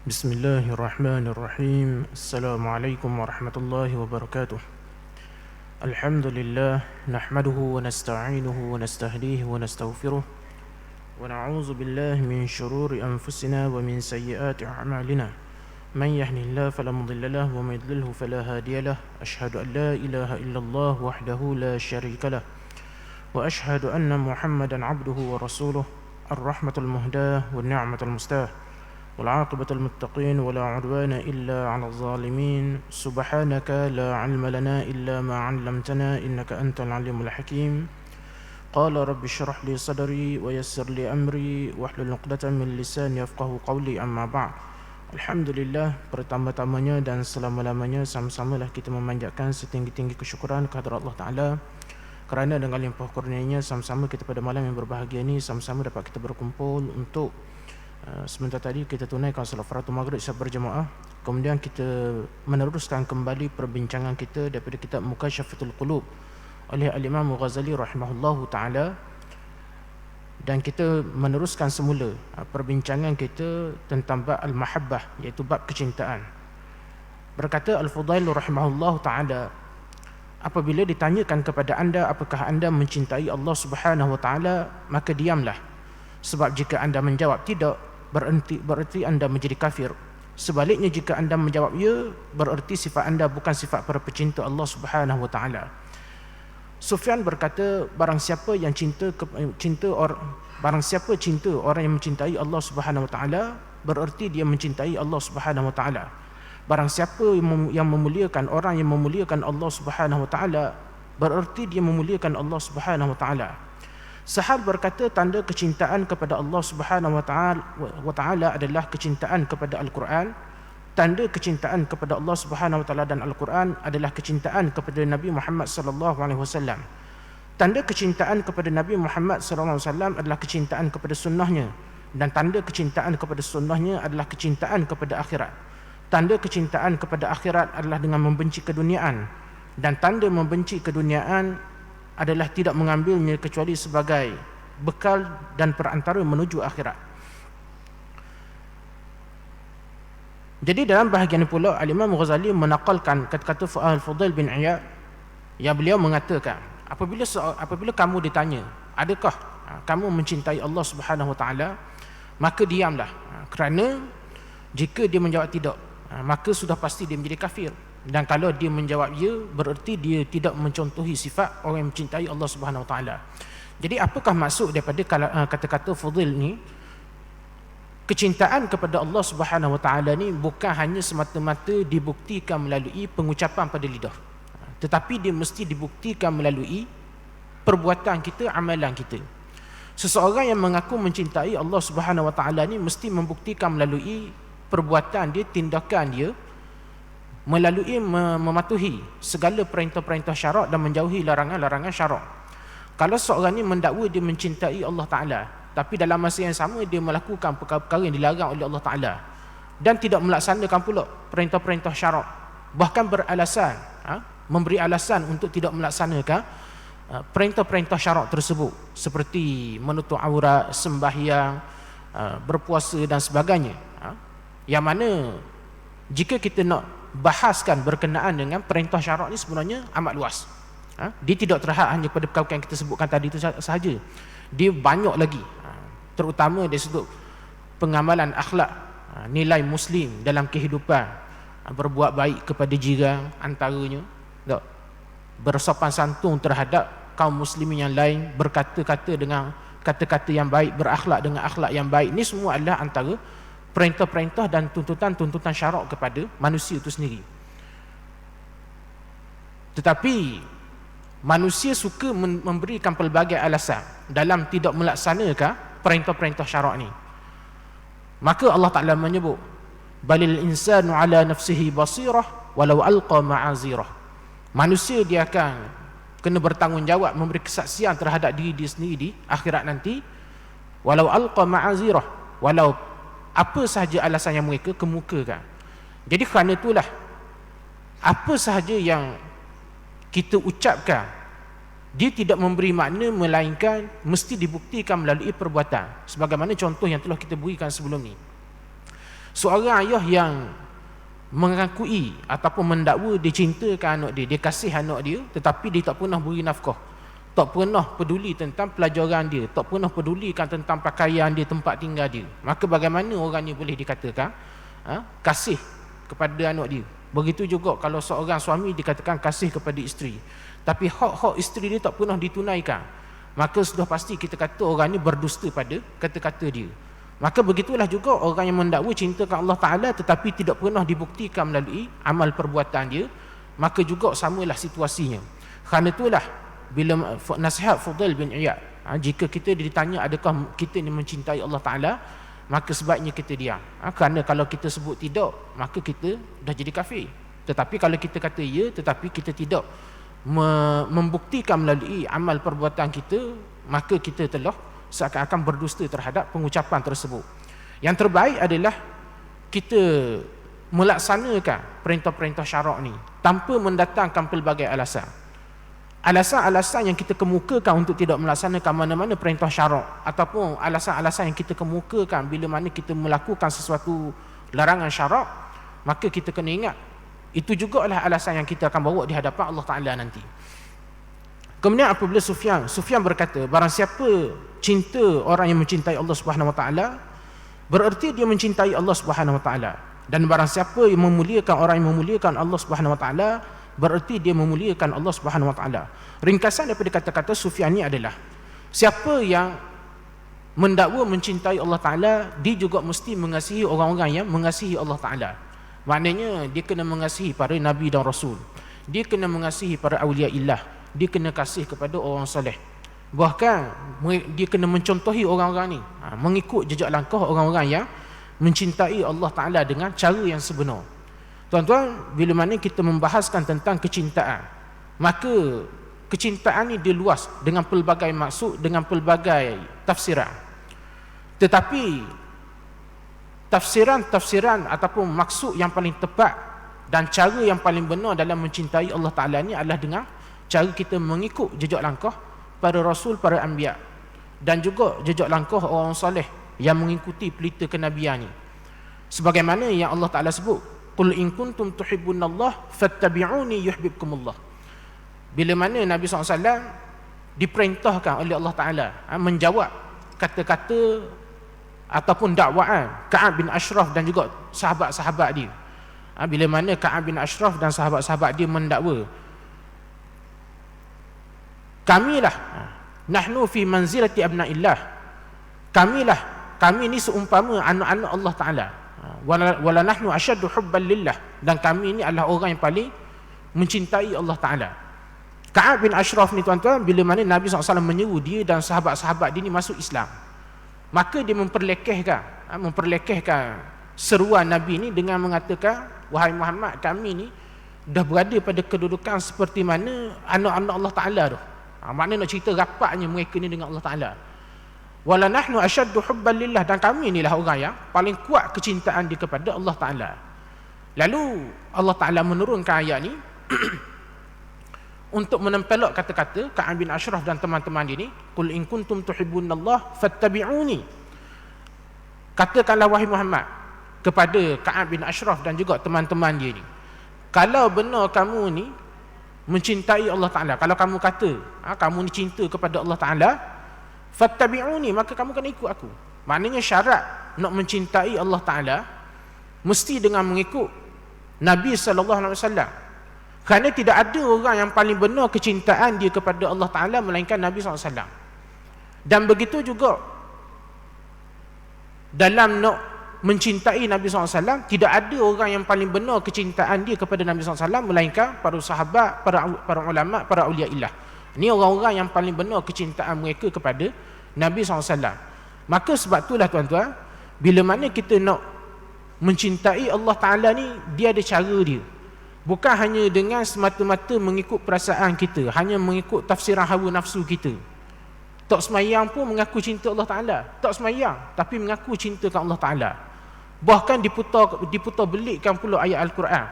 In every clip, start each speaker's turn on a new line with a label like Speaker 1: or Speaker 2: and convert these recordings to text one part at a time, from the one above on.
Speaker 1: Bismillahirrahmanirrahim. Assalamualaikum warahmatullahi wabarakatuh. Alhamdulillah, nahmaduhu wa nasta'inuhu wa nastahdihi wa nastaghfiruh wa na'udzu billahi min shururi anfusina wa min sayyiati a'malina. Man yahdihillahu fala mudilla lahu wa man yudlilhu fala hadiya lahu. Asyhadu an la ilaha illallah wahdahu la syarika lahu wa asyhadu anna Muhammadan 'abduhu wa rasuluh. Ar-rahmatul muhdah wan ni'matul mustah. والعاقبة المتقين ولا عدوان إلا على الظالمين. سبحانك لا علم لنا إلا ما علمتنا إنك أنت العليم الحكيم. قال رب اشرح لي صدري ويسر لي أمري واحلل عقدة من لساني يفقهوا قولي. أما بعد. Alhamdulillah, pertama-tamanya dan selama-lamanya sama-samalah kita memanjatkan setinggi-tinggi kesyukuran kehadrat Allah Ta'ala, kerana dengan limpah kurnianya sama-sama kita pada malam yang berbahagia ini sama-sama dapat kita berkumpul untuk sebentar tadi kita tunaikan salat fardu maghrib secara berjemaah. Kemudian kita meneruskan kembali perbincangan kita daripada kitab Mukasyafatul Qulub oleh Al-Imam Ghazali rahimahullahu taala, dan kita meneruskan semula perbincangan kita tentang bab al-mahabbah, iaitu bab kecintaan. Berkata Al-Fudail rahimahullahu taala, apabila ditanyakan kepada anda apakah anda mencintai Allah Subhanahu wa taala, maka diamlah, sebab jika anda menjawab tidak, berarti anda menjadi kafir. Sebaliknya, jika anda menjawab ya, berarti sifat anda bukan sifat para pecinta Allah Subhanahu wa taala. Sufyan berkata, barang siapa cinta orang yang mencintai Allah Subhanahu wa taala, berarti dia mencintai Allah Subhanahu wa taala. Barang siapa yang memuliakan orang yang memuliakan Allah Subhanahu wa taala, berarti dia memuliakan Allah Subhanahu wa taala. Sahal berkata, tanda kecintaan kepada Allah Subhanahu wa taala adalah kecintaan kepada Al-Quran. Tanda kecintaan kepada Allah Subhanahu wa taala dan Al-Quran adalah kecintaan kepada Nabi Muhammad sallallahu alaihi wasallam. Tanda kecintaan kepada Nabi Muhammad sallallahu alaihi wasallam adalah kecintaan kepada sunnahnya, dan tanda kecintaan kepada sunnahnya adalah kecintaan kepada akhirat. Tanda kecintaan kepada akhirat adalah dengan membenci keduniaan, dan tanda membenci keduniaan adalah tidak mengambilnya kecuali sebagai bekal dan perantara menuju akhirat. Jadi dalam bahagian pula Al-Imam Ghazali menakalkan kata-kata Al-Fudail bin Iyad, yang beliau mengatakan, apabila kamu ditanya adakah kamu mencintai Allah Subhanahu wa taala, maka diamlah, kerana jika dia menjawab tidak, maka sudah pasti dia menjadi kafir. Dan kalau dia menjawab ya, bererti dia tidak mencontohi sifat orang yang mencintai Allah Subhanahu wa taala. Jadi apakah maksud daripada kata-kata Fudail ni? Kecintaan kepada Allah Subhanahu wa taala ni bukan hanya semata-mata dibuktikan melalui pengucapan pada lidah, tetapi dia mesti dibuktikan melalui perbuatan kita, amalan kita. Seseorang yang mengaku mencintai Allah Subhanahu wa taala ni mesti membuktikan melalui perbuatan dia, tindakan dia, melalui mematuhi segala perintah-perintah syarak dan menjauhi larangan-larangan syarak. Kalau seorang ni mendakwa dia mencintai Allah Ta'ala, tapi dalam masa yang sama dia melakukan perkara-perkara yang dilarang oleh Allah Ta'ala dan tidak melaksanakan pula perintah-perintah syarak, bahkan beralasan, memberi alasan untuk tidak melaksanakan perintah-perintah syarak tersebut, seperti menutup aurat, sembahyang, berpuasa dan sebagainya, yang mana jika kita nak bahaskan berkenaan dengan perintah syarak ni sebenarnya amat luas. Dia tidak terhad hanya pada perkara yang kita sebutkan tadi itu sahaja. Dia banyak lagi, terutama dari sudut pengamalan akhlak, nilai muslim dalam kehidupan, berbuat baik kepada jiran antaranya, bersopan santun terhadap kaum muslimin yang lain, berkata-kata dengan kata-kata yang baik, berakhlak dengan akhlak yang baik. Ini semua adalah antara perintah-perintah dan tuntutan-tuntutan syarak kepada manusia itu sendiri. Tetapi manusia suka memberikan pelbagai alasan dalam tidak melaksanakan perintah-perintah syarak ni. Maka Allah Ta'ala menyebut, balil insanu ala nafsihi basirah walau alqa ma'azirah. Manusia dia akan kena bertanggungjawab, memberi kesaksian terhadap diri dia sendiri di akhirat nanti, walau alqa ma'azirah, walau apa sahaja alasan yang mereka kemukakan. Jadi kerana itulah, apa sahaja yang kita ucapkan, dia tidak memberi makna melainkan mesti dibuktikan melalui perbuatan, sebagaimana contoh yang telah kita berikan sebelum ni. Seorang ayah yang mengakui ataupun mendakwa dia cintakan anak dia kasih anak dia, tetapi dia tak pernah beri nafkah, tak pernah peduli tentang pelajaran dia, tak pernah pedulikan tentang pakaian dia, tempat tinggal dia, maka bagaimana orang ni boleh dikatakan kasih kepada anak dia? Begitu juga kalau seorang suami dikatakan kasih kepada isteri, tapi hak-hak isteri dia tak pernah ditunaikan, maka sudah pasti kita kata orang ni berdusta pada kata-kata dia. Maka begitulah juga orang yang mendakwa cinta kepada Allah Ta'ala tetapi tidak pernah dibuktikan melalui amal perbuatan dia, maka juga samalah situasinya. Kerana itulah bila nasihat Fudail bin Iyad, jika kita ditanya adakah kita ni mencintai Allah Ta'ala, maka sebaiknya kita diam. Kerana kalau kita sebut tidak, maka kita dah jadi kafir. Tetapi kalau kita kata ya, tetapi kita tidak membuktikan melalui amal perbuatan kita, maka kita telah seakan-akan berdusta terhadap pengucapan tersebut. Yang terbaik adalah kita melaksanakan perintah-perintah syarak ni tanpa mendatangkan pelbagai alasan. Alasan-alasan yang kita kemukakan untuk tidak melaksanakan mana-mana perintah syarak, ataupun alasan-alasan yang kita kemukakan bila mana kita melakukan sesuatu larangan syarak, maka kita kena ingat itu jugalah alasan yang kita akan bawa di hadapan Allah Ta'ala nanti. Kemudian apabila Sufyan berkata, barang siapa cinta orang yang mencintai Allah Subhanahu Wa Ta'ala, bererti dia mencintai Allah Subhanahu Wa Ta'ala. Dan barang siapa yang memuliakan orang yang memuliakan Allah Subhanahu Wa Ta'ala, bererti dia memuliakan Allah Subhanahu Wa Ta'ala. Ringkasan daripada kata-kata Sufyan ni adalah, siapa yang mendakwa mencintai Allah Ta'ala, dia juga mesti mengasihi orang-orang yang mengasihi Allah Ta'ala. Maknanya dia kena mengasihi para Nabi dan Rasul, dia kena mengasihi para awliya illah, dia kena kasih kepada orang soleh. Bahkan dia kena mencontohi orang-orang ni, mengikut jejak langkah orang-orang yang mencintai Allah Ta'ala dengan cara yang sebenar. Tuan-tuan, bila mana kita membahaskan tentang kecintaan, maka kecintaan ni dia luas dengan pelbagai maksud, dengan pelbagai tafsiran. Tetapi tafsiran ataupun maksud yang paling tepat dan cara yang paling benar dalam mencintai Allah Ta'ala ni adalah dengan cara kita mengikut jejak langkah para rasul, para anbiya, dan juga jejak langkah orang soleh yang mengikuti pelita kenabian ni. Sebagaimana yang Allah Ta'ala sebut, qul in kuntum tuhibbunallah fattabi'uni yuhibbukumullah. Bila mana Nabi SAW diperintahkan oleh Allah Ta'ala menjawab kata-kata ataupun dakwaan Ka'ab bin Ashraf dan juga sahabat-sahabat dia, bila mana Ka'ab bin Ashraf dan sahabat-sahabat dia mendakwa, kamilah nahnu fi manzilati abnaillah, kami ni seumpama anak-anak Allah Ta'ala, wala nahnu asyaddu hubban lillah, dan kami ni adalah orang yang paling mencintai Allah Ta'ala. Ka'ab bin Ashraf ni tuan-tuan, bila mana Nabi SAW menyeru dia dan sahabat-sahabat dia ni masuk Islam, maka dia memperlekehkan seruan Nabi ni dengan mengatakan, wahai Muhammad, kami ni dah berada pada kedudukan seperti mana anak-anak Allah Ta'ala tu. Maknanya nak cerita rapatnya mereka ni dengan Allah Ta'ala. Wala nahnu asyaddu hubban lillah, dan kami inilah orang yang paling kuat kecintaan dia kepada Allah Ta'ala. Lalu Allah Ta'ala menurunkan ayat ni untuk menempelak kata-kata Ka'ab bin Ashraf dan teman-teman dia ni, qul in kuntum tuhibbunallah fattabi'uni. Katakanlah wahai Muhammad kepada Ka'ab bin Ashraf dan juga teman-teman dia ni, kalau benar kamu ni mencintai Allah Ta'ala, kalau kamu kata kamu ni cinta kepada Allah Ta'ala, fattabi'uni, maka kamu kena ikut aku. Maknanya syarat nak mencintai Allah Ta'ala mesti dengan mengikut Nabi SAW. Kerana tidak ada orang yang paling benar kecintaan dia kepada Allah Ta'ala melainkan Nabi SAW. Dan begitu juga dalam nak mencintai Nabi SAW, tidak ada orang yang paling benar kecintaan dia kepada Nabi SAW melainkan para sahabat, para ulama, para awliya illah. Ini orang-orang yang paling benar kecintaan mereka kepada Nabi SAW. Maka sebab itulah tuan-tuan, bila mana kita nak mencintai Allah Ta'ala ni, dia ada cara dia. Bukan hanya dengan semata-mata mengikut perasaan kita, hanya mengikut tafsiran hawa nafsu kita. Tak semayang pun mengaku cinta Allah Ta'ala, tak semayang tapi mengaku cinta ke Allah Ta'ala. Bahkan diputar belikkan pula ayat Al-Quran,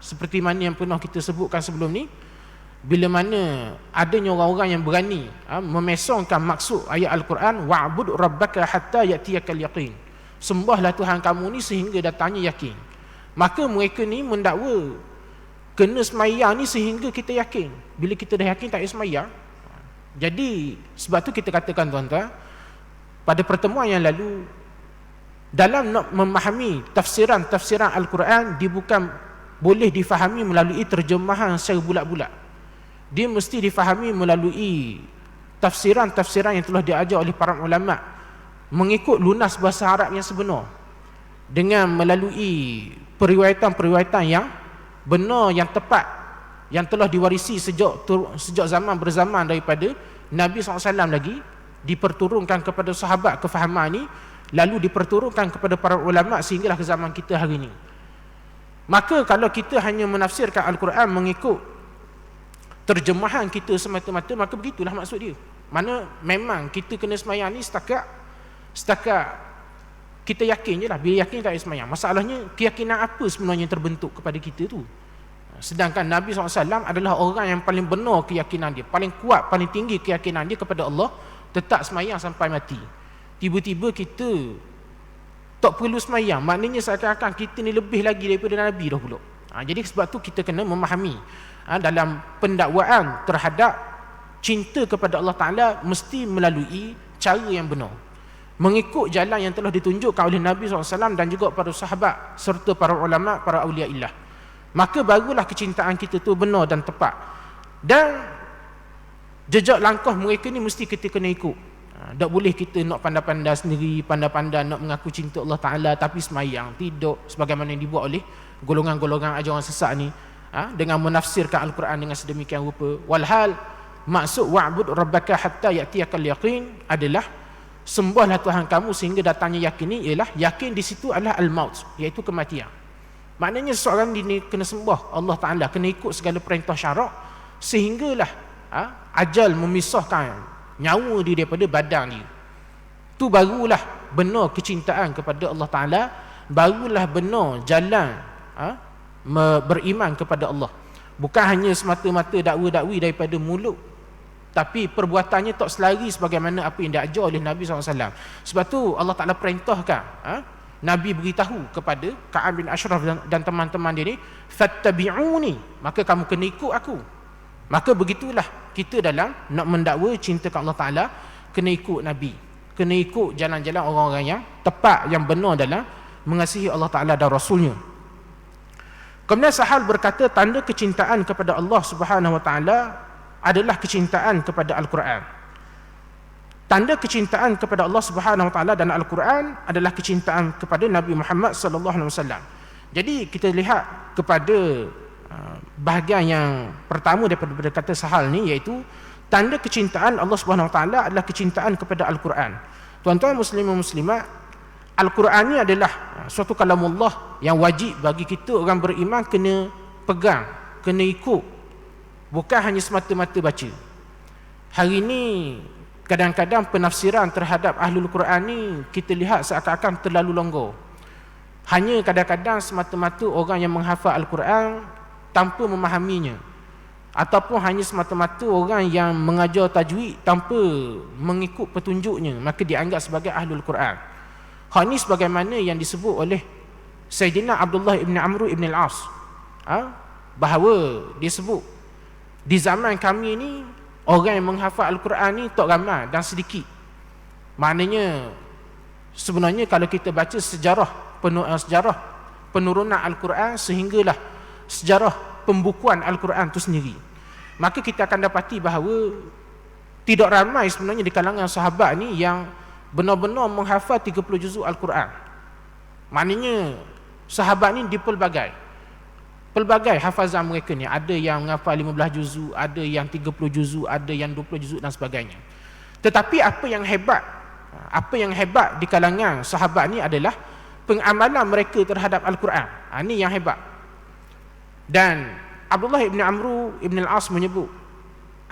Speaker 1: seperti mana yang pernah kita sebutkan sebelum ni, bila mana adanya orang-orang yang berani memesongkan maksud ayat Al-Quran, wa'bud rabbaka hatta ya'tiyakal yaqin. sembahlah Tuhan kamu ni sehingga datangnya yakin. Maka mereka ni mendakwa kena semayang ni sehingga kita yakin. Bila kita dah yakin tak payah semayang. Jadi sebab tu kita katakan tuan-tuan, pada pertemuan yang lalu, dalam nak memahami tafsiran Al-Quran, dia bukan boleh difahami melalui terjemahan secara bulat-bulat. Dia mesti difahami melalui tafsiran yang telah diajar oleh para ulama, mengikut lunas bahasa Arab yang sebenar, dengan melalui periwayatan yang benar, yang tepat, yang telah diwarisi sejak zaman berzaman daripada Nabi SAW lagi, diperturunkan kepada sahabat kefahaman ni, lalu diperturunkan kepada para ulama sehinggalah ke zaman kita hari ini. Maka kalau kita hanya menafsirkan Al-Quran mengikut terjemahan kita semata-mata, maka begitulah maksud dia. Mana memang kita kena semayang ni setakat kita yakin je lah. Bila yakin tak payah semayang. Masalahnya keyakinan apa sebenarnya yang terbentuk kepada kita tu. Sedangkan Nabi SAW adalah orang yang paling benar keyakinan dia, paling kuat, paling tinggi keyakinan dia kepada Allah, tetap semayang sampai mati. Tiba-tiba kita tak perlu semayang, maknanya seakan-akan kita ni lebih lagi daripada Nabi dah pula. Jadi sebab tu kita kena memahami dalam pendakwaan terhadap cinta kepada Allah Ta'ala mesti melalui cara yang benar, mengikut jalan yang telah ditunjukkan oleh Nabi SAW dan juga para sahabat serta para ulama, para awliyaillah. Maka barulah kecintaan kita tu benar dan tepat, dan jejak langkah mereka ni mesti kita kena ikut. Tak boleh kita nak pandai-pandai sendiri, pandai-pandai nak mengaku cinta Allah Ta'ala tapi semayang tidak, sebagaimana yang dibuat oleh golongan-golongan ajaran sesat ni, dengan menafsirkan Al-Quran dengan sedemikian rupa. Walhal maksud wa'bud rabbaka hatta ya'tiyakal yaqin adalah sembahlah Tuhan kamu sehingga datangnya yakin ni, ialah yakin di situ adalah al-maut, iaitu kematian. Maknanya seseorang ini kena sembah Allah Ta'ala, kena ikut segala perintah syarak sehinggalah ajal memisahkan nyawa dia daripada badan dia. Tu barulah benar kecintaan kepada Allah Ta'ala, barulah benar jalan beriman kepada Allah. Bukan hanya semata-mata dakwa-dakwi daripada mulut, tapi perbuatannya tak selari sebagaimana apa yang diajar oleh Nabi SAW. Sebab tu Allah Ta'ala perintahkan, Nabi beritahu kepada Ka'ab bin Ashraf dan teman-teman dia ni, fattabi'uni, maka kamu kena ikut aku. Maka begitulah kita dalam nak mendakwa cinta ke Allah Ta'ala, kena ikut Nabi, kena ikut jalan-jalan orang-orang yang tepat, yang benar dalam mengasihi Allah Ta'ala dan Rasulnya. Kemudian Sahal berkata, tanda kecintaan kepada Allah Subhanahu Wa Ta'ala adalah kecintaan kepada Al-Quran. Tanda kecintaan kepada Allah Subhanahu Wa Ta'ala dan Al-Quran adalah kecintaan kepada Nabi Muhammad Sallallahu Alaihi Wasallam. Jadi kita lihat kepada bahagian yang pertama daripada kata Sahal ni, iaitu tanda kecintaan Allah Subhanahu Wa Ta'ala adalah kecintaan kepada Al-Quran. Tuan-tuan muslimin muslimat, Al-Quran ni adalah suatu kalamullah yang wajib bagi kita orang beriman kena pegang, kena ikut, bukan hanya semata-mata baca. Hari ni kadang-kadang penafsiran terhadap Ahlul Quran ni kita lihat seakan-akan terlalu longgar. Hanya kadang-kadang semata-mata orang yang menghafal Al-Quran tanpa memahaminya, ataupun hanya semata-mata orang yang mengajar tajwid tanpa mengikut petunjuknya, maka dianggap sebagai Ahlul Quran. Hal ini sebagaimana yang disebut oleh Sayyidina Abdullah ibn Amr ibn al-As, bahawa dia sebut di zaman kami ni orang yang menghafal Al-Quran ni tak ramai dan sedikit. Maknanya sebenarnya kalau kita baca sejarah penurunan Al-Quran sehinggalah sejarah pembukuan Al-Quran itu sendiri, maka kita akan dapati bahawa tidak ramai sebenarnya di kalangan sahabat ni yang benar-benar menghafal 30 juzuk Al-Quran. Maknanya sahabat ni di pelbagai hafazan mereka ni, ada yang menghafal 15 juzuk, ada yang 30 juzuk, ada yang 20 juzuk dan sebagainya. Tetapi apa yang hebat di kalangan sahabat ni adalah pengamalan mereka terhadap Al-Quran. Ini yang hebat. Dan Abdullah ibn Amr ibn al-As menyebut,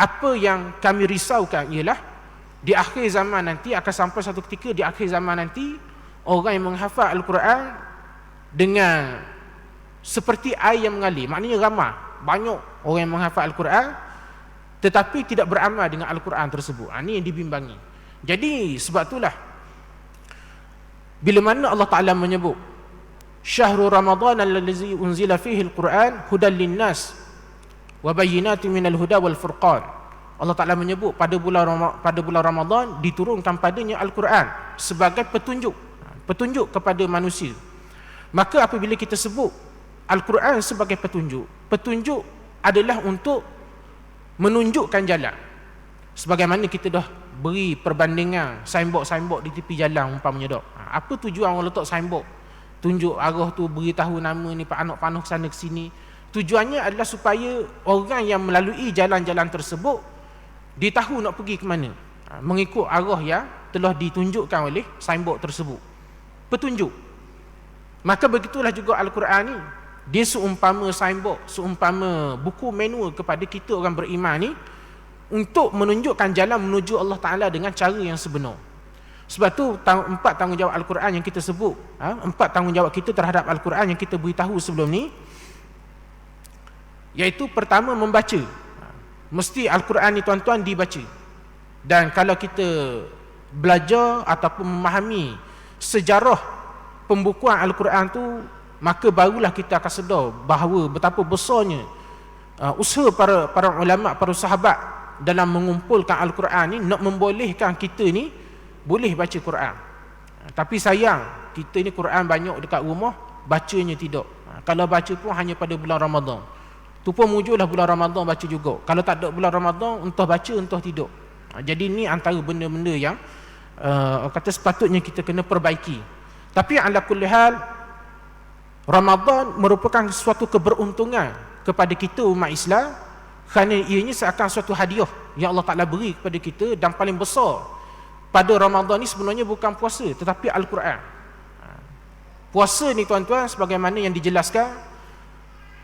Speaker 1: apa yang kami risaukan ialah di akhir zaman nanti, akan sampai satu ketika di akhir zaman nanti, orang yang menghafal Al-Quran dengan seperti air yang mengalir. Maknanya ramai, banyak orang yang menghafal Al-Quran tetapi tidak beramal dengan Al-Quran tersebut. Ini yang dibimbangi. Jadi sebab itulah Bila mana Allah Ta'ala menyebut Syahrul Ramadan allazi unzila fihi al-Quran hudan linnas wa bayyinatin minal huda wal furqan. Allah Ta'ala menyebut pada bulan Ramadan diturunkan padanya Al-Quran sebagai petunjuk kepada manusia. Maka apabila kita sebut Al-Quran sebagai petunjuk adalah untuk menunjukkan jalan. Sebagaimana kita dah beri perbandingan signboard di tepi jalan umpamanya dok. Apa tujuan orang letak signboard? Tunjuk arah tu, beritahu nama ni, panah sana ke sini. Tujuannya adalah supaya orang yang melalui jalan-jalan tersebut dia tahu nak pergi ke mana, mengikut arah yang telah ditunjukkan oleh signboard tersebut. Petunjuk. Maka begitulah juga Al-Quran ni. Dia seumpama signboard, seumpama buku manual kepada kita orang beriman ni, untuk menunjukkan jalan menuju Allah Ta'ala dengan cara yang sebenar. Sebab tu 4 tanggungjawab Al-Quran yang kita sebut, 4 tanggungjawab kita terhadap Al-Quran yang kita beritahu sebelum ni, iaitu pertama membaca. Mesti Al-Quran ni tuan-tuan dibaca. Dan kalau kita belajar ataupun memahami sejarah pembukuan Al-Quran tu, maka barulah kita akan sedar bahawa betapa besarnya usaha para ulama, para sahabat dalam mengumpulkan Al-Quran ni, nak membolehkan kita ni boleh baca Quran. Tapi sayang, kita ni Quran banyak dekat rumah, bacanya tidak. Kalau baca pun hanya pada bulan Ramadan. Tu pun mujurlah bulan Ramadan baca juga. Kalau tak ada bulan Ramadan, entah baca entah tidak. Jadi ni antara benda-benda yang kata sepatutnya kita kena perbaiki. Tapi ala kulli hal, Ramadan merupakan suatu keberuntungan kepada kita umat Islam, kerana ianya seakan suatu hadiah yang Allah Ta'ala beri kepada kita. Dan paling besar pada Ramadan ni sebenarnya bukan puasa, tetapi Al-Quran. Puasa ni tuan-tuan, sebagaimana yang dijelaskan,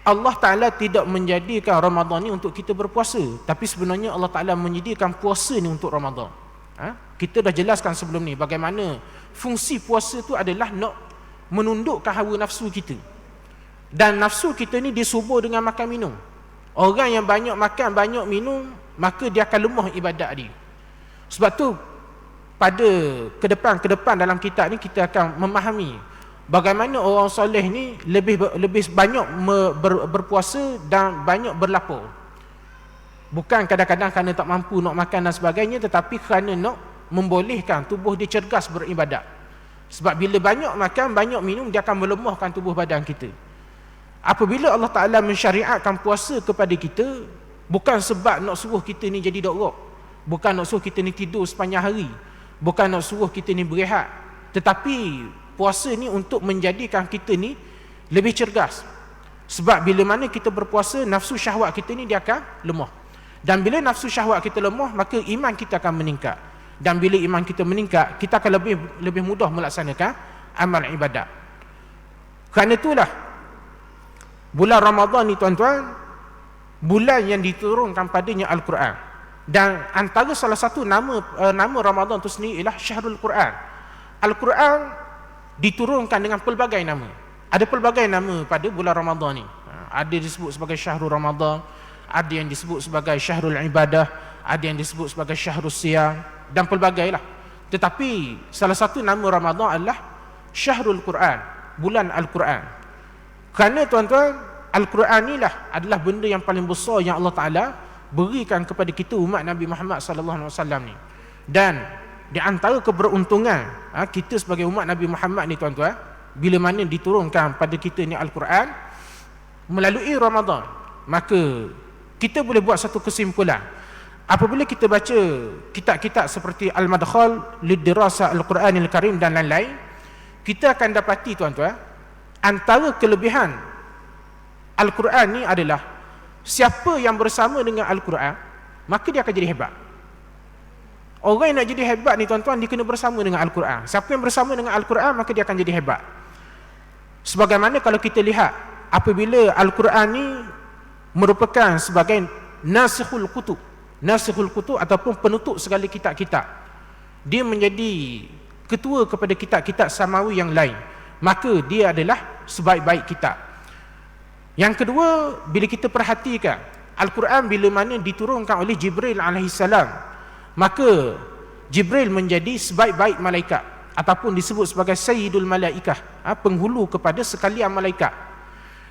Speaker 1: Allah Ta'ala tidak menjadikan Ramadan ni untuk kita berpuasa, tapi sebenarnya Allah Ta'ala menyediakan puasa ni untuk Ramadan. Kita dah jelaskan sebelum ni bagaimana fungsi puasa tu adalah nak menundukkan hawa nafsu kita. Dan nafsu kita ni disubur dengan makan minum. Orang yang banyak makan, banyak minum, maka dia akan lemah ibadat dia. Sebab tu pada ke depan dalam kitab ni kita akan memahami bagaimana orang soleh ni lebih banyak berpuasa dan banyak berlapar. Bukan kadang-kadang kerana tak mampu nak makan dan sebagainya, tetapi kerana nak membolehkan tubuh dia cergas beribadat. Sebab bila banyak makan, banyak minum, dia akan melemahkan tubuh badan kita. Apabila Allah Ta'ala mensyariatkan puasa kepada kita, bukan sebab nak suruh kita ni jadi dorok, bukan nak suruh kita ni tidur sepanjang hari, bukan nak suruh kita ni berehat, tetapi puasa ni untuk menjadikan kita ni lebih cergas. Sebab bila mana kita berpuasa, nafsu syahwat kita ni dia akan lemah. Dan bila nafsu syahwat kita lemah, maka iman kita akan meningkat. Dan bila iman kita meningkat, kita akan lebih mudah melaksanakan amal ibadat. Kerana itulah bulan Ramadan ni tuan-tuan, bulan yang diturunkan padanya Al-Quran. Dan antara salah satu nama Ramadan itu sendiri ialah Syahrul Quran. Al-Quran diturunkan dengan pelbagai nama. Ada pelbagai nama pada bulan Ramadan ni. Ada disebut sebagai Syahrul Ramadan, ada yang disebut sebagai Syahrul Ibadah, ada yang disebut sebagai Syahrul Siyam, dan pelbagai lah. Tetapi salah satu nama Ramadan adalah Syahrul Quran, bulan Al-Quran. Kerana tuan-tuan, Al-Quran ni lah adalah benda yang paling besar yang Allah Ta'ala berikan kepada kita umat Nabi Muhammad SAW ni. Dan di antara keberuntungan kita sebagai umat Nabi Muhammad ni tuan-tuan, bila mana diturunkan pada kita ni Al-Quran melalui Ramadan, maka kita boleh buat satu kesimpulan. Apabila kita baca kitab-kitab seperti Al-Madkhal Lidirasa Al-Quranil Karim dan lain-lain, kita akan dapati tuan-tuan, antara kelebihan Al-Quran ni adalah siapa yang bersama dengan Al-Quran, maka dia akan jadi hebat. Orang yang nak jadi hebat ni tuan-tuan, dia kena bersama dengan Al-Quran. Siapa yang bersama dengan Al-Quran, maka dia akan jadi hebat. Sebagaimana kalau kita lihat, apabila Al-Quran ni merupakan sebagai nasikhul kutub, nasikhul kutub ataupun penutup segala kitab-kitab, dia menjadi ketua kepada kitab-kitab samawi yang lain, maka dia adalah sebaik-baik kitab. Yang kedua, bila kita perhatikan Al-Quran bila mana diturunkan oleh Jibril alaihissalam, maka Jibril menjadi sebaik-baik malaikat. ataupun disebut sebagai Sayyidul Malaikah, penghulu kepada sekalian malaikat.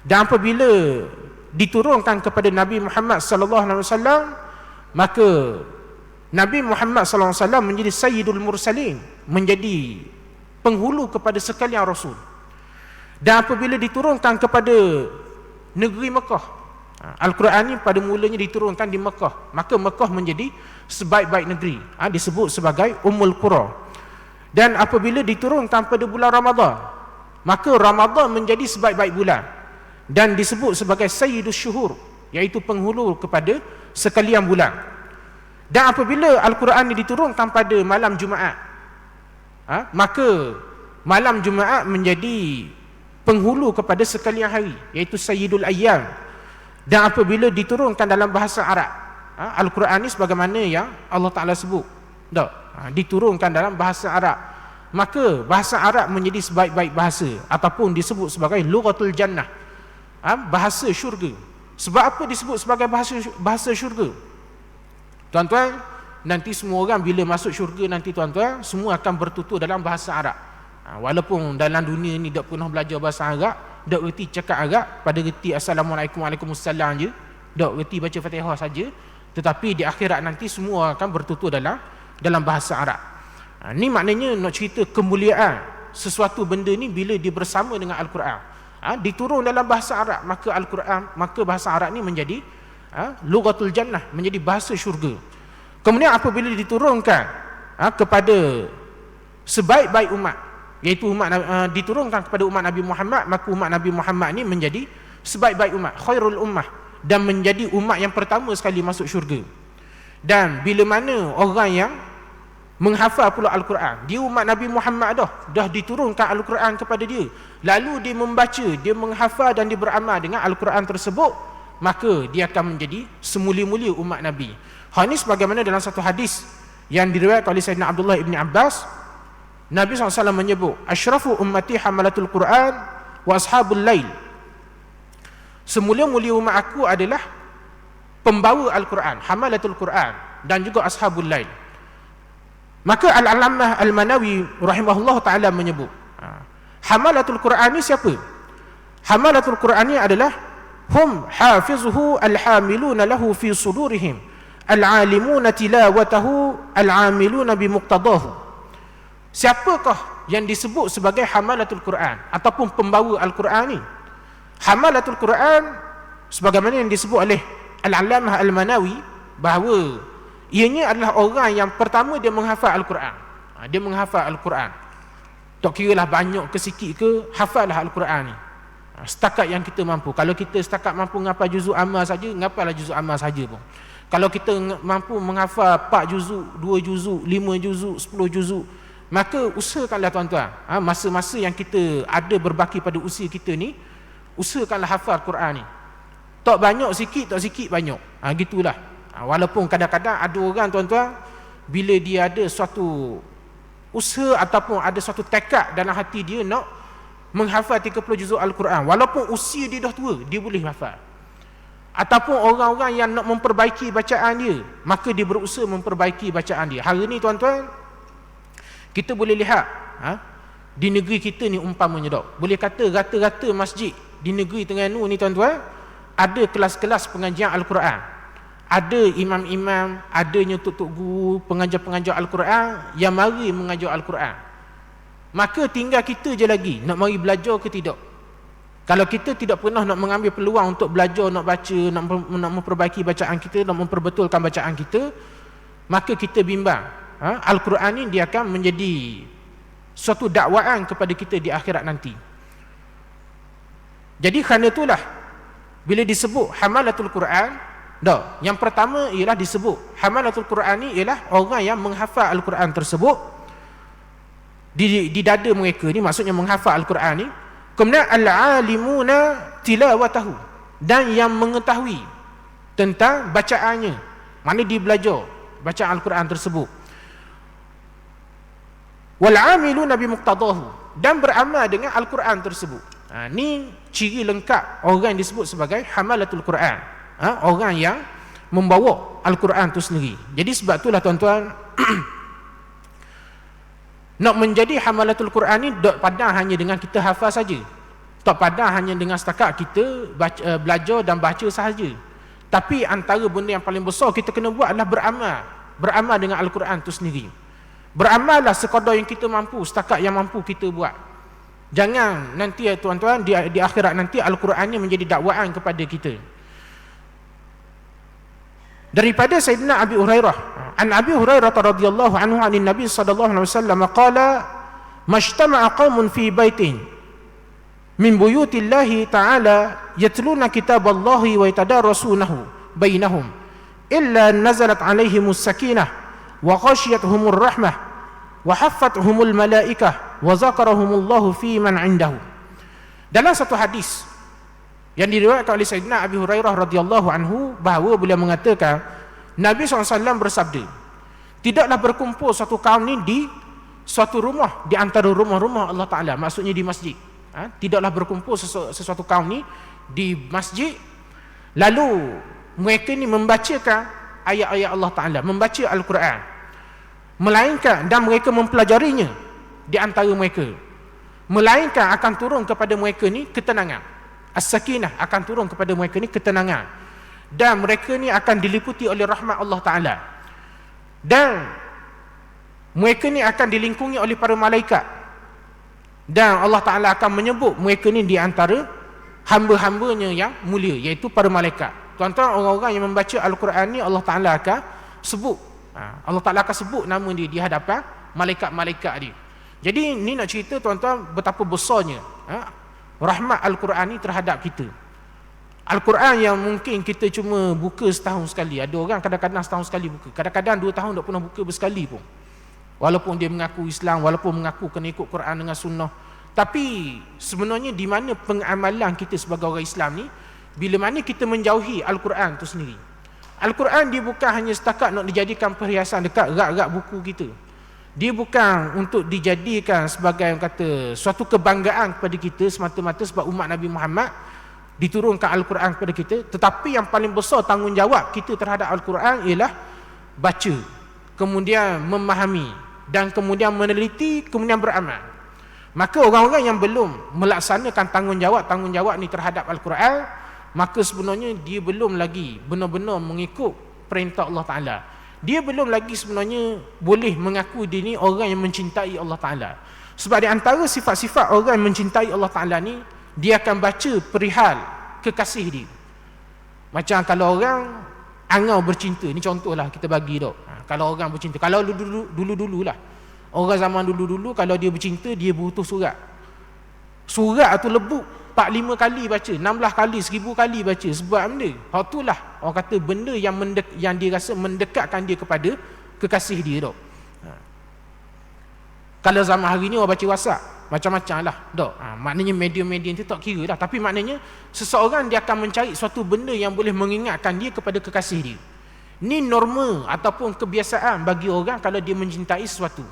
Speaker 1: Dan apabila diturunkan kepada Nabi Muhammad sallallahu alaihi wasallam, maka Nabi Muhammad sallallahu alaihi wasallam menjadi Sayyidul Mursalin, menjadi penghulu kepada sekalian rasul. Dan apabila diturunkan kepada negeri Mekah, Al-Quran ni pada mulanya diturunkan di Mekah, maka Mekah menjadi sebaik-baik negeri, disebut sebagai Ummul Qura. Dan apabila diturunkan pada bulan Ramadan, maka Ramadan menjadi sebaik-baik bulan dan disebut sebagai Sayyidus Syuhur, iaitu penghulu kepada sekalian bulan. Dan apabila Al-Quran ini diturunkan pada malam Jumaat, maka malam Jumaat menjadi penghulu kepada sekalian hari, iaitu Sayyidul Ayyam. Dan apabila diturunkan dalam bahasa Arab, Al-Quran ini sebagaimana yang Allah Ta'ala sebut, diturunkan dalam bahasa Arab, maka bahasa Arab menjadi sebaik-baik bahasa, ataupun disebut sebagai Lughatul Jannah, bahasa syurga. Sebab apa disebut sebagai bahasa syurga? Tuan-tuan, nanti semua orang bila masuk syurga nanti, tuan-tuan, semua akan bertutur dalam bahasa Arab. Walaupun dalam dunia ni tak pernah belajar bahasa Arab, tak reti cakap Arab, pada reti Assalamualaikum Waalaikumsalam je, tak reti baca Fatihah saja, tetapi di akhirat nanti semua akan bertutur dalam bahasa Arab. Ni maknanya nak cerita kemuliaan sesuatu benda ni bila dia bersama dengan Al-Quran. Diturun dalam bahasa Arab, maka Al-Quran, maka bahasa Arab ni menjadi Lughatul Jannah, menjadi bahasa syurga. Kemudian apabila diturunkan kepada sebaik-baik umat, iaitu diturunkan kepada umat Nabi Muhammad, maka umat Nabi Muhammad ni menjadi sebaik-baik umat, khairul ummah, dan menjadi umat yang pertama sekali masuk syurga. Dan bila mana orang yang menghafal pula Al-Quran, dia umat Nabi Muhammad dah diturunkan Al-Quran kepada dia, lalu dia membaca, dia menghafal dan dia beramal dengan Al-Quran tersebut, maka dia akan menjadi semulia-mulia umat Nabi. Hal ini sebagaimana dalam satu hadis yang diriwayatkan oleh Sayyidina Abdullah ibn Abbas, Nabi SAW menyebut, Ashrafu ummati hamalatul Quran wa ashabul lail. Semulia-mulia umat aku adalah pembawa Al-Quran, hamalatul Quran, dan juga ashabul lail. Maka Al-Allamah Al-Manawi rahimahullah ta'ala menyebut, hamalatul Quran ni siapa? Hamalatul Quran ni adalah hum hafizuhu al-hamiluna lahu fi sudurihim al-alimuna tilawatahu al-amiluna bimuqtadahu. Siapakah yang disebut sebagai hamalatul Quran ataupun pembawa Al-Quran ni? Hamalatul Quran sebagaimana yang disebut oleh Al-Allamah Al-Manawi, bahawa ianya adalah orang yang pertama dia menghafal Al-Quran. Dia menghafal Al-Quran, tak kira lah banyak ke sikit ke, hafallah Al-Quran ni setakat yang kita mampu. Kalau kita setakat mampu menghafal juzuk amal saja, ngapallah juzuk amal saja pun. Kalau kita mampu menghafal 4 juzuk, 2 juzuk, 5 juzuk, 10 juzuk, maka usahakanlah tuan-tuan, masa-masa yang kita ada berbaki pada usia kita ni, usahakanlah hafal Quran ni. Tak banyak sikit, tak sikit banyak, gitulah. Walaupun kadang-kadang ada orang, tuan-tuan, bila dia ada suatu usaha ataupun ada suatu tekad dalam hati dia nak menghafal 30 juzuk Al-Quran, walaupun usia dia dah tua, dia boleh hafal. Ataupun orang-orang yang nak memperbaiki bacaan dia, maka dia berusaha memperbaiki bacaan dia. Hari ni, tuan-tuan, kita boleh lihat di negeri kita ni umpamanya, boleh kata rata-rata masjid di negeri Terengganu ni, tuan-tuan, ada kelas-kelas pengajian Al-Quran, ada imam-imam, adanya tok-tok guru, pengajar-pengajar Al-Quran yang mari mengajar Al-Quran. Maka tinggal kita je lagi nak mari belajar ke tidak. Kalau kita tidak pernah nak mengambil peluang untuk belajar, nak baca, nak memperbaiki bacaan kita, nak memperbetulkan bacaan kita, maka kita bimbang, Al-Quran ni dia akan menjadi suatu dakwaan kepada kita di akhirat nanti. Jadi kerana itulah bila disebut hamalatul Quran, yang pertama ialah disebut hamalatul Quran ni ialah orang yang menghafal Al-Quran tersebut di dada mereka ni, maksudnya menghafal Al-Quran ni. Kemudian al-alimuna tilawatahu, dan yang mengetahui tentang bacaannya, mana dia belajar bacaan Al-Quran tersebut. Wal-amiluna bimuqtadahu, dan beramal dengan Al-Quran tersebut. Ni ciri lengkap orang yang disebut sebagai hamalatul Quran, orang yang membawa Al-Quran itu sendiri. Jadi sebab itulah, tuan-tuan, Nak menjadi hamalatul Quran ni tak padang hanya dengan kita hafal saja. Tak padang hanya dengan setakat kita belajar dan baca sahaja. Tapi antara benda yang paling besar kita kena buat adalah beramal. Beramal dengan Al-Quran tu sendiri. Beramallah sekadar yang kita mampu, setakat yang mampu kita buat. Jangan nanti tuan-tuan di akhirat nanti Al-Quran ni menjadi dakwaan kepada kita. Daripada Sayyidina Abi Hurairah, an Abi Hurairah radhiyallahu anhu anin Nabi sallallahu alaihi wasallam qala majtama'a qaumun fi baitin min buyutillahi ta'ala yatluna kitaballahi wa yatadarasunahu bainahum illa nazalat alaihimus sakinah wa ghashiyatuhumur rahmah wa haffathumul malaikah wa zakarahumullahu fi man 'indahu. Dalam satu hadis yang diriwayatkan oleh Sayyidina Abi Hurairah radhiyallahu anhu, bahawa beliau mengatakan Nabi SAW bersabda, tidaklah berkumpul satu kaum ni di suatu rumah di antara rumah-rumah Allah Ta'ala, maksudnya di masjid. Tidaklah berkumpul sesuatu kaum ni di masjid, lalu mereka ni membacakan ayat-ayat Allah Ta'ala, membaca Al-Quran, melainkan dan mereka mempelajarinya di antara mereka, melainkan akan turun kepada mereka ni ketenangan. As-sakinah akan turun kepada mereka ni ketenangan, dan mereka ni akan diliputi oleh rahmat Allah Ta'ala, dan mereka ni akan dilingkungi oleh para malaikat, dan Allah Ta'ala akan menyebut mereka ni di antara hamba-hambanya yang mulia, iaitu para malaikat. Tuan-tuan, orang-orang yang membaca Al-Quran ni Allah Ta'ala akan sebut, Allah Ta'ala akan sebut nama dia di hadapan malaikat-malaikat dia. Jadi ni nak cerita tuan-tuan betapa besarnya rahmat Al-Quran ni terhadap kita. Al-Quran yang mungkin kita cuma buka setahun sekali. Ada orang kadang-kadang setahun sekali buka, kadang-kadang 2 tahun tak pernah buka bersekali pun, walaupun dia mengaku Islam, walaupun mengaku kena ikut Quran dengan sunnah. Tapi sebenarnya di mana pengamalan kita sebagai orang Islam ni, bila mana kita menjauhi Al-Quran tu sendiri. Al-Quran dia bukan hanya setakat nak dijadikan perhiasan dekat rak-rak buku kita. Dia bukan untuk dijadikan sebagai yang kata suatu kebanggaan kepada kita semata-mata sebab umat Nabi Muhammad diturunkan Al-Quran kepada kita. Tetapi yang paling besar tanggungjawab kita terhadap Al-Quran ialah baca, kemudian memahami, dan kemudian meneliti, kemudian beramal. Maka orang-orang yang belum melaksanakan tanggungjawab ni terhadap Al-Quran, maka sebenarnya dia belum lagi benar-benar mengikut perintah Allah Ta'ala. Dia belum lagi sebenarnya boleh mengaku dia ni orang yang mencintai Allah Ta'ala. Sebab di antara sifat-sifat orang yang mencintai Allah Ta'ala ni, dia akan baca perihal kekasih dia. Macam kalau orang angau bercinta, ni contohlah kita bagi dok. Kalau orang bercinta, kalau dulu-dululah, orang zaman dulu-dulu kalau dia bercinta, dia butuh surat. Surat tu lebuk 4-5 kali baca, 16 kali, 1000 kali baca. Sebab benda itulah orang kata benda yang yang dia rasa mendekatkan dia kepada kekasih dia dok. Kalau zaman hari ni orang baca WhatsApp, macam-macam lah dok. Maknanya medium-medium tu tak kira dah. Tapi maknanya seseorang dia akan mencari suatu benda yang boleh mengingatkan dia kepada kekasih dia. Ni norma ataupun kebiasaan bagi orang kalau dia mencintai sesuatu.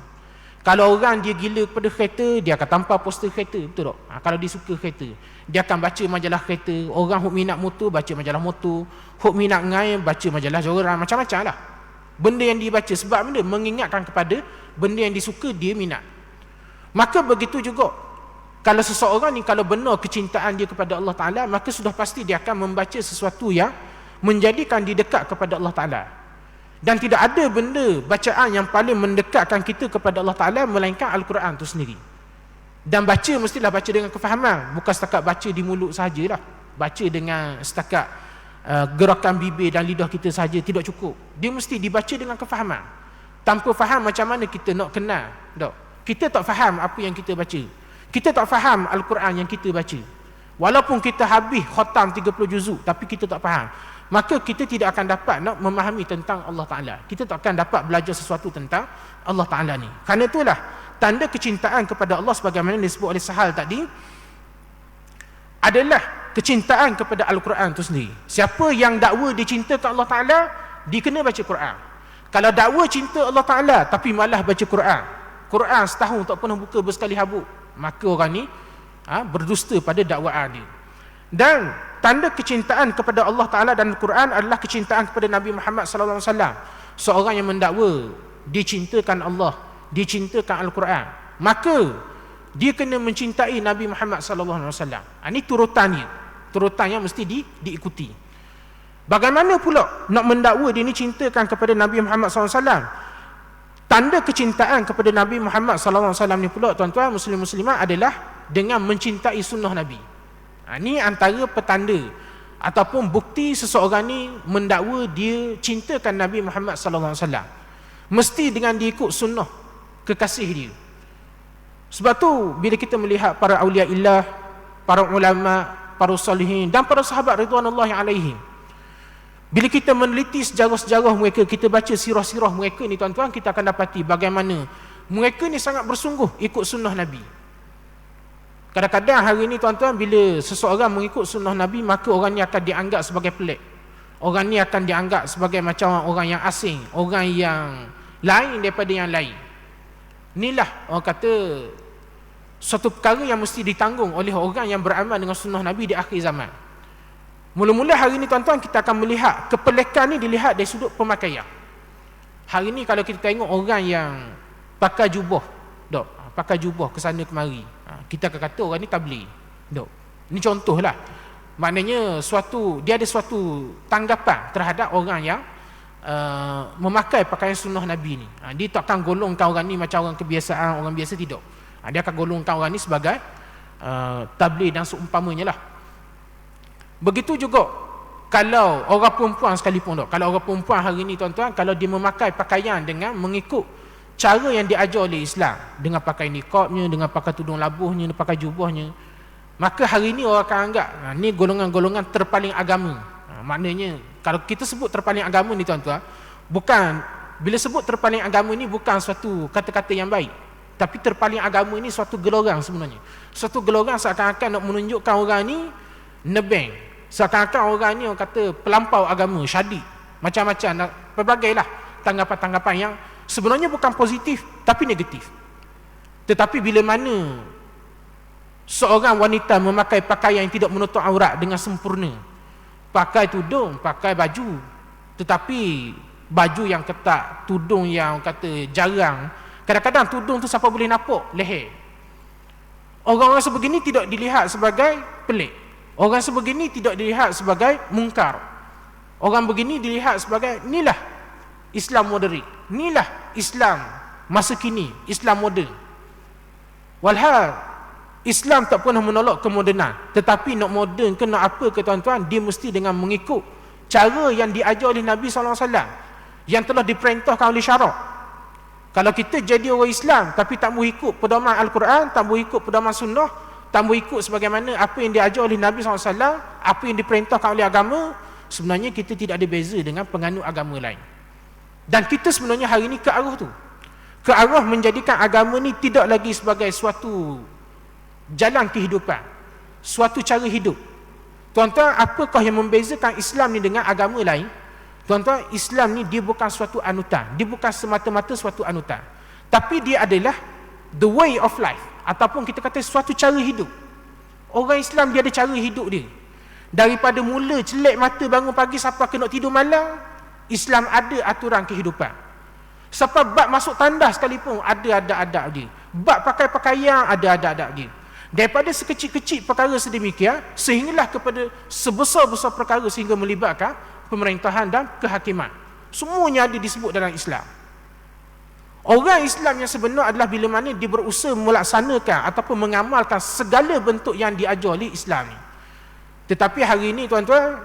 Speaker 1: Kalau orang dia gila kepada kereta, dia akan tampal poster kereta, betul tak? Kalau dia suka kereta, dia akan baca majalah kereta. Orang hok minat motor, baca majalah motor. Hok minat ngai, baca majalah joran, macam-macam lah benda yang dia baca. Sebab benda mengingatkan kepada benda yang disuka, dia minat. Maka begitu juga kalau seseorang ni, kalau benar kecintaan dia kepada Allah Ta'ala, maka sudah pasti dia akan membaca sesuatu yang menjadikan dia dekat kepada Allah Ta'ala. Dan tidak ada benda bacaan yang paling mendekatkan kita kepada Allah Ta'ala melainkan Al-Quran tu sendiri. Dan baca mestilah baca dengan kefahaman, bukan setakat baca di mulut sahajalah. Baca dengan setakat gerakan bibir dan lidah kita sahaja tidak cukup. Dia mesti dibaca dengan kefahaman. Tanpa faham macam mana kita nak kenal, tak? Kita tak faham apa yang kita baca. Kita tak faham Al-Quran yang kita baca. Walaupun kita habis khatam 30 juzuk, tapi kita tak faham, maka kita tidak akan dapat nak memahami tentang Allah Ta'ala. Kita tak akan dapat belajar sesuatu tentang Allah Ta'ala ni. Kerana itulah tanda kecintaan kepada Allah sebagaimana disebut oleh Sahal tadi adalah kecintaan kepada Al-Quran itu sendiri. Siapa yang dakwa dia cinta ke Allah Ta'ala, dia kena baca Quran. Kalau dakwa cinta Allah Ta'ala tapi malah baca Quran setahun tak pernah buka bersekali habuk, maka orang ni berdusta pada dakwaan dia. Dan tanda kecintaan kepada Allah Ta'ala dan Al-Quran adalah kecintaan kepada Nabi Muhammad SAW. Seorang yang mendakwa dia cintakan Allah, dia cintakan Al-Quran, maka dia kena mencintai Nabi Muhammad sallallahu alaihi wasallam. Ini turutan dia, turutan yang mesti diikuti. Bagaimana pula nak mendakwa dia ni cintakan kepada Nabi Muhammad sallallahu alaihi wasallam? Tanda kecintaan kepada Nabi Muhammad sallallahu alaihi wasallam ni pula, tuan-tuan muslim-muslimat, adalah dengan mencintai sunnah Nabi. Ini antara petanda ataupun bukti seseorang ni mendakwa dia cintakan Nabi Muhammad sallallahu alaihi wasallam. Mesti dengan dia ikut sunnah kekasih dia. Sebab tu bila kita melihat para awliya illah, para ulama, para salihin dan para sahabat ridwanullahi alaihim, bila kita meneliti sejarah-sejarah mereka, kita baca sirah-sirah mereka ni, tuan-tuan, kita akan dapati bagaimana mereka ni sangat bersungguh ikut sunnah Nabi. Kadang-kadang hari ni, tuan-tuan, bila seseorang mengikut sunnah Nabi, maka orang ni akan dianggap sebagai pelik. Orang ni akan dianggap sebagai macam orang yang asing, orang yang lain daripada yang lain. Inilah orang kata suatu perkara yang mesti ditanggung oleh orang yang beramal dengan sunnah Nabi di akhir zaman. Mula-mula hari ni, tuan-tuan, kita akan melihat kepelekan ni dilihat dari sudut pemakaian. Hari ni kalau kita tengok orang yang pakai jubah, pakai jubah ke sana kemari, kita akan kata orang ni tabligh. Ini contohlah. Maknanya dia ada suatu tanggapan terhadap orang yang memakai pakaian sunnah Nabi ni. Dia tak akan golongkan orang ni macam orang kebiasaan, orang biasa, tidak. Dia akan golongkan orang ni sebagai tabligh dan seumpamanya lah. Begitu juga kalau orang perempuan sekalipun, kalau orang perempuan hari ni, tuan-tuan, kalau dia memakai pakaian dengan mengikut cara yang diajar oleh Islam, dengan pakai niqabnya, dengan pakai tudung labuhnya, pakai jubahnya, maka hari ni orang akan anggap ni golongan-golongan terpaling agama. Maknanya kalau kita sebut terpaling agama ni, tuan-tuan, bukan, bila sebut terpaling agama ni bukan suatu kata-kata yang baik, tapi terpaling agama ni suatu gelorang sebenarnya. Suatu gelorang seakan-akan nak menunjukkan orang ni nebeng, seakan-akan orang ni orang kata pelampau agama, syadid, macam-macam, pelbagai lah tanggapan-tanggapan yang sebenarnya bukan positif tapi negatif. Tetapi bila mana seorang wanita memakai pakaian yang tidak menutup aurat dengan sempurna, pakai tudung, pakai baju, tetapi baju yang ketat, tudung yang kata jarang, kadang-kadang tudung tu siapa boleh nampak leher. Orang-orang sebegini tidak dilihat sebagai pelik. Orang sebegini tidak dilihat sebagai mungkar. Orang begini dilihat sebagai inilah Islam moderat, inilah Islam masa kini, Islam moden. Walhal Islam tak pernah menolak kemodenan, tetapi nak moden ke nak apa ke, tuan-tuan, dia mesti dengan mengikut cara yang diajar oleh Nabi SAW, yang telah diperintahkan oleh syarak. Kalau kita jadi orang Islam tapi tak mau ikut pedoman Al-Quran, tak mau ikut pedoman sunnah, tak mau ikut sebagaimana apa yang diajar oleh Nabi SAW, apa yang diperintahkan oleh agama, sebenarnya kita tidak ada beza dengan penganut agama lain. Dan kita sebenarnya hari ini ke arah tu, ke arah menjadikan agama ni tidak lagi sebagai suatu jalan kehidupan, suatu cara hidup. Tuan-tuan, apakah yang membezakan Islam ni dengan agama lain? Tuan-tuan, Islam ni dia bukan suatu anutan, dia bukan semata-mata suatu anutan, tapi dia adalah the way of life, ataupun kita kata suatu cara hidup. Orang Islam dia ada cara hidup dia. Daripada mula celek mata bangun pagi sampai kena tidur malam, Islam ada aturan kehidupan. Sampai bab masuk tandas sekalipun ada adab-adab dia. Bab pakai pakaian ada adab-adab dia. Daripada sekecil-kecil perkara sedemikian sehinggalah kepada sebesar-besar perkara sehingga melibatkan pemerintahan dan kehakiman. Semuanya ada disebut dalam Islam. Orang Islam yang sebenar adalah bila mana dia berusaha melaksanakan ataupun mengamalkan segala bentuk yang diajar oleh Islam ni. Tetapi hari ini, tuan-tuan,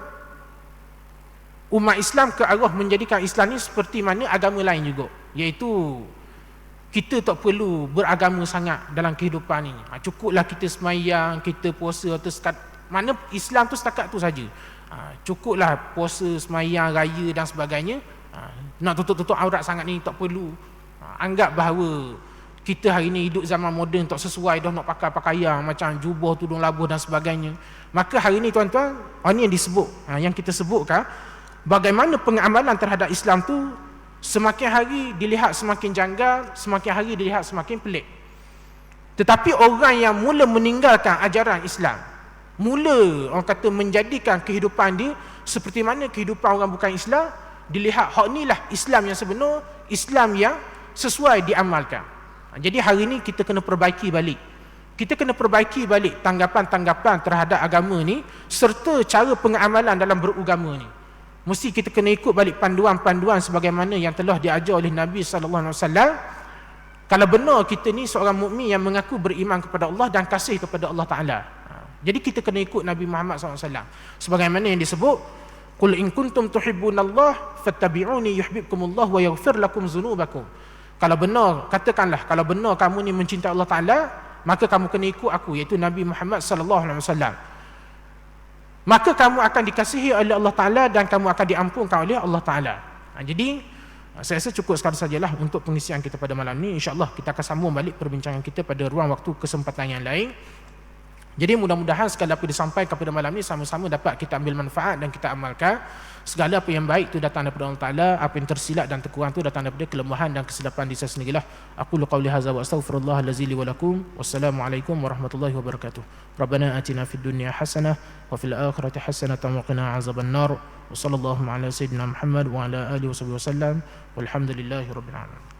Speaker 1: umat Islam ke arah menjadikan Islam ni seperti mana agama lain juga, iaitu kita tak perlu beragama sangat dalam kehidupan ni. Cukuplah kita semayang, kita puasa, atau mana Islam tu setakat tu saja. Cukuplah puasa, semayang, raya dan sebagainya. Nak tutup-tutup aurat sangat ni tak perlu. Anggap bahawa kita hari ni hidup zaman moden, tak sesuai dah nak pakai pakaian macam jubah, tudung labuh dan sebagainya. Maka hari ni, tuan-tuan, ini yang disebut, yang kita sebutkan, bagaimana pengamalan terhadap Islam tu semakin hari dilihat semakin janggal, semakin hari dilihat semakin pelik. Tetapi orang yang mula meninggalkan ajaran Islam, mula orang kata menjadikan kehidupan dia seperti mana kehidupan orang bukan Islam, dilihat hak inilah Islam yang sebenar, Islam yang sesuai diamalkan. Jadi hari ni kita kena perbaiki balik. Kita kena perbaiki balik tanggapan-tanggapan terhadap agama ni serta cara pengamalan dalam beragama ni. Mesti kita kena ikut balik panduan-panduan sebagaimana yang telah diajar oleh Nabi sallallahu alaihi wasallam. Kalau benar kita ni seorang mukmin yang mengaku beriman kepada Allah dan kasih kepada Allah Taala. Jadi kita kena ikut Nabi Muhammad sallallahu alaihi wasallam. Sebagaimana yang disebut, qul in kuntum tuhibbunallaha fattabi'uni yuhibbukumullah wa yaghfir lakum dzunubakum. Kalau benar, katakanlah kalau benar kamu ni mencintai Allah Taala, maka kamu kena ikut aku, iaitu Nabi Muhammad sallallahu alaihi wasallam. Maka kamu akan dikasihi oleh Allah Taala dan kamu akan diampunkan oleh Allah Taala. Jadi saya rasa cukup sekali sajalah untuk pengisian kita pada malam ni. InsyaAllah kita akan sambung balik perbincangan kita pada ruang waktu kesempatan yang lain. Jadi mudah-mudahan segala apa disampaikan pada malam ni sama-sama dapat kita ambil manfaat dan kita amalkan. Segala apa yang baik itu datang daripada Allah Taala, apa yang tersilap dan terkurang itu datang daripada kelemahan dan kesilapan di saya sendirilah. Aku qauli hadza wa astaghfirullah allazi li wa lakum. Wassalamualaikum warahmatullahi wabarakatuh. Rabbana atina fid dunya hasanah wa fil akhirati hasanah wa qina azabannar. Wa sallallahu ala sayyidina Muhammad wa ala alihi wasallam. Walhamdulillahirabbil alamin.